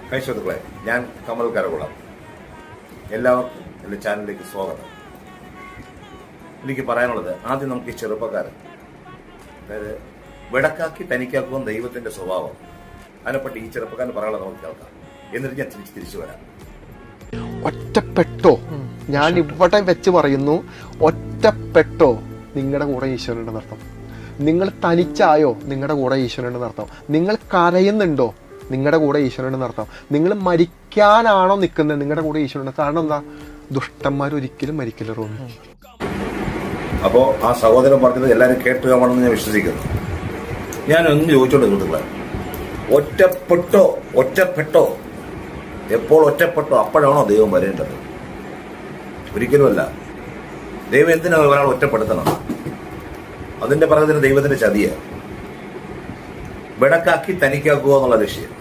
Hi സുഹൃത്തുക്കളെ, ഞാൻ കമൽ കരകുളം. എല്ലാവർക്കും എൻ്റെ ചാനലിലേക്ക് സ്വാഗതം. എനിക്ക് പറയാനുള്ളത്, ആദ്യം നമുക്ക് ഈ ചെറുപ്പക്കാരൻ, അതായത് വിടക്കാക്കി തനിക്കാക്കുവാൻ ദൈവത്തിന്റെ സ്വഭാവം, അതിനെപ്പറ്റി ഈ ചെറുപ്പക്കാരൻ പറയാനുള്ളത് നമുക്ക് കേൾക്കാം. എന്നിട്ട് ഞാൻ തിരിച്ചു വരാം. ഒറ്റപ്പെട്ടോ, ഞാൻ ഇവിടെ വെച്ച് പറയുന്നു, ഒറ്റപ്പെട്ടോ നിങ്ങളുടെ കൂടെ ഈശ്വരനുണ്ടെന്ന് അർത്ഥം. നിങ്ങൾ തനിച്ചായോ, നിങ്ങളുടെ കൂടെ ഈശ്വരനുണ്ടെന്ന് അർത്ഥം. നിങ്ങൾ കരയുന്നുണ്ടോ, നിങ്ങളുടെ കൂടെ ഈശ്വരനുണ്ടെന്ന് അർത്ഥം. നിങ്ങൾ മരിക്കാനാണോ നിൽക്കുന്നത്, നിങ്ങളുടെ കൂടെ ഈശ്വരനുണ്ട്. കാരണം എന്താ, ദുഷ്ടന്മാർ ഒരിക്കലും മരിക്കില്ല. റോമി, അപ്പോ ആ സഹോദരൻ പറഞ്ഞത് എല്ലാവരും കേട്ടുകയാണെന്ന് ഞാൻ വിശ്വസിക്കുന്നു. ഞാൻ ഒന്ന് ചോദിച്ചോണ്ട് സുഹൃത്തുക്കളെ, ഒറ്റപ്പെട്ടോ എപ്പോൾ ഒറ്റപ്പെട്ടോ അപ്പോഴാണോ ദൈവം വരേണ്ടത്? ഒരിക്കലുമല്ല. ദൈവം എന്തിനാ ഒരാൾ ഒറ്റപ്പെടുത്തണം? അതിന്റെ പറയുന്നതിന് ദൈവത്തിന്റെ ചതിയ വിടക്കാക്കി തനിക്കാക്കുക എന്നുള്ള ലക്ഷ്യം.